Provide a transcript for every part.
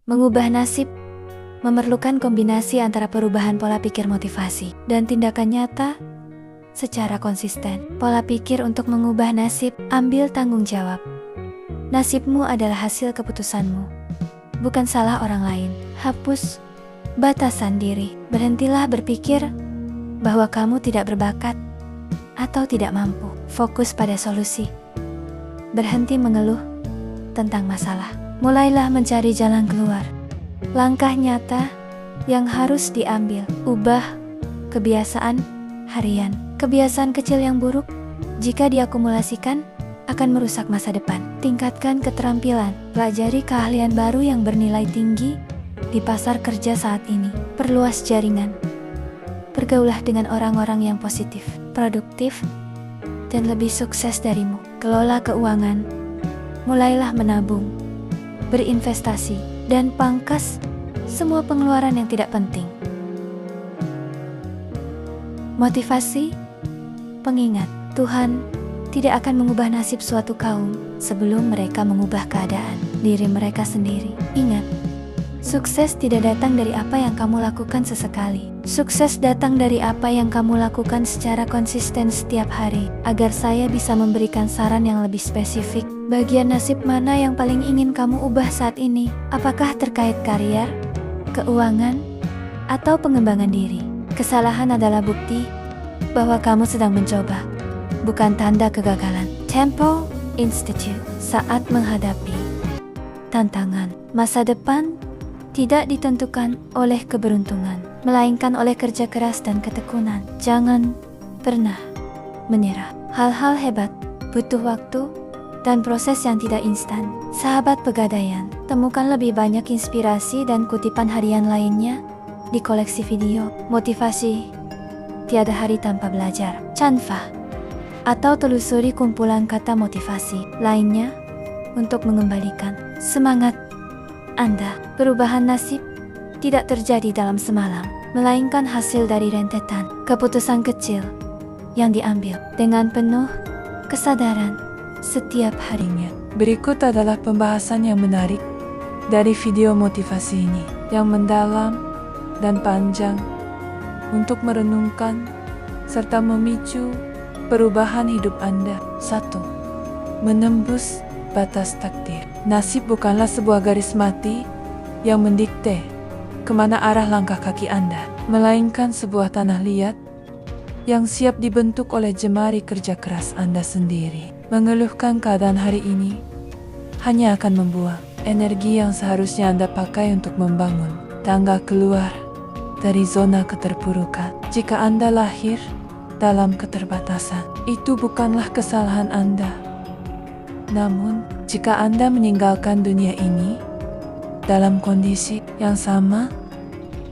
Mengubah nasib memerlukan kombinasi antara perubahan pola pikir motivasi dan tindakan nyata secara konsisten. Pola pikir untuk mengubah nasib, ambil tanggung jawab. Nasibmu adalah hasil keputusanmu, bukan salah orang lain. Hapus batasan diri. Berhentilah berpikir bahwa kamu tidak berbakat atau tidak mampu. Fokus pada solusi. Berhenti mengeluh tentang masalah. Mulailah mencari jalan keluar. Langkah nyata yang harus diambil. Ubah kebiasaan harian. Kebiasaan kecil yang buruk, jika diakumulasikan, akan merusak masa depan. Tingkatkan keterampilan. Pelajari keahlian baru yang bernilai tinggi di pasar kerja saat ini. Perluas jaringan. Bergaulah dengan orang-orang yang positif, produktif, dan lebih sukses darimu. Kelola keuangan. Mulailah menabung, berinvestasi, dan pangkas semua pengeluaran yang tidak penting. Motivasi, pengingat, Tuhan tidak akan mengubah nasib suatu kaum sebelum mereka mengubah keadaan diri mereka sendiri. Ingat, sukses tidak datang dari apa yang kamu lakukan sesekali. Sukses datang dari apa yang kamu lakukan secara konsisten setiap hari. Agar saya bisa memberikan saran yang lebih spesifik, bagian nasib mana yang paling ingin kamu ubah saat ini? Apakah terkait karier, keuangan, atau pengembangan diri? Kesalahan adalah bukti bahwa kamu sedang mencoba, bukan tanda kegagalan. Tempo Institute. Saat menghadapi tantangan, masa depan tidak ditentukan oleh keberuntungan, melainkan oleh kerja keras dan ketekunan. Jangan pernah menyerah. Hal-hal hebat butuh waktu dan proses yang tidak instan. Sahabat Pegadaian, temukan lebih banyak inspirasi dan kutipan harian lainnya di koleksi video motivasi Tiada Hari Tanpa Belajar, Canva, atau telusuri kumpulan kata motivasi lainnya untuk mengembalikan semangat Anda. Perubahan nasib tidak terjadi dalam semalam, melainkan hasil dari rentetan keputusan kecil yang diambil dengan penuh kesadaran setiap harinya. Berikut adalah pembahasan yang menarik dari video motivasi ini, yang mendalam dan panjang untuk merenungkan serta memicu perubahan hidup Anda. 1. Menembus batas takdir. Nasib bukanlah sebuah garis mati yang mendikte kemana arah langkah kaki Anda, melainkan sebuah tanah liat yang siap dibentuk oleh jemari kerja keras Anda sendiri. Mengeluhkan keadaan hari ini hanya akan membuang energi yang seharusnya Anda pakai untuk membangun tangga keluar dari zona keterpurukan. Jika Anda lahir dalam keterbatasan, itu bukanlah kesalahan Anda. Namun, jika Anda meninggalkan dunia ini dalam kondisi yang sama,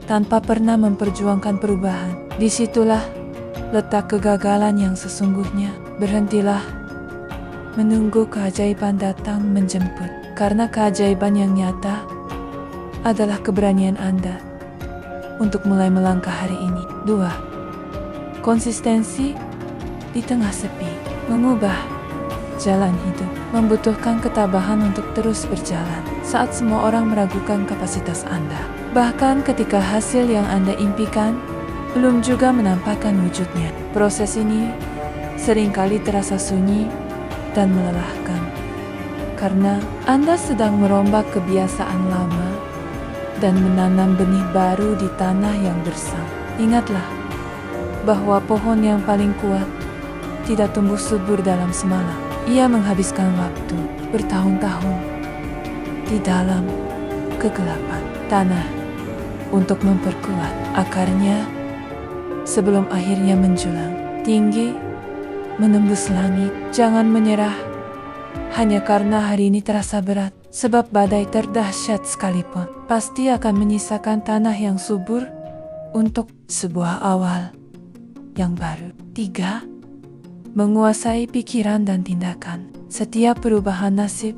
tanpa pernah memperjuangkan perubahan, disitulah letak kegagalan yang sesungguhnya. Berhentilah menunggu keajaiban datang menjemput, karena keajaiban yang nyata adalah keberanian Anda untuk mulai melangkah hari ini. 2. Konsistensi di tengah sepi. Mengubah jalan hidup membutuhkan ketabahan untuk terus berjalan saat semua orang meragukan kapasitas Anda. Bahkan ketika hasil yang Anda impikan belum juga menampakkan wujudnya. Proses ini seringkali terasa sunyi dan melelahkan, karena Anda sedang merombak kebiasaan lama dan menanam benih baru di tanah yang gersang. Ingatlah bahwa pohon yang paling kuat tidak tumbuh subur dalam semalam. Ia menghabiskan waktu bertahun-tahun di dalam kegelapan tanah untuk memperkuat akarnya sebelum akhirnya menjulang tinggi menembus langit. Jangan menyerah hanya karena hari ini terasa berat, sebab badai terdahsyat sekalipun pasti akan menyisakan tanah yang subur untuk sebuah awal yang baru. 3. Menguasai pikiran dan tindakan. Setiap perubahan nasib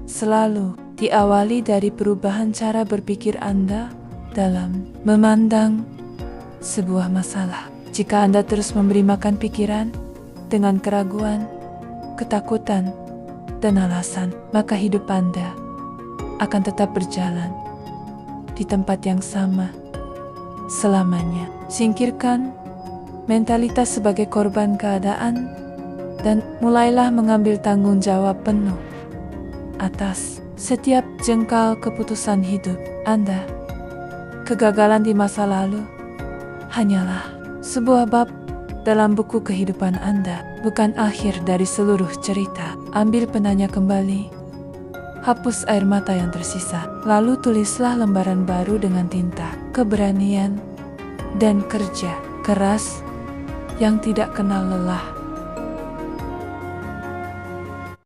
selalu diawali dari perubahan cara berpikir Anda dalam memandang sebuah masalah. Jika Anda terus memberi makan pikiran dengan keraguan, ketakutan, dan alasan, maka hidup Anda akan tetap berjalan di tempat yang sama selamanya. Singkirkan mentalitas sebagai korban keadaan dan mulailah mengambil tanggung jawab penuh atas setiap jengkal keputusan hidup Anda. Kegagalan di masa lalu hanyalah sebuah bab dalam buku kehidupan Anda, bukan akhir dari seluruh cerita. Ambil penanya kembali, hapus air mata yang tersisa, lalu tulislah lembaran baru dengan tinta, keberanian, dan kerja keras yang tidak kenal lelah.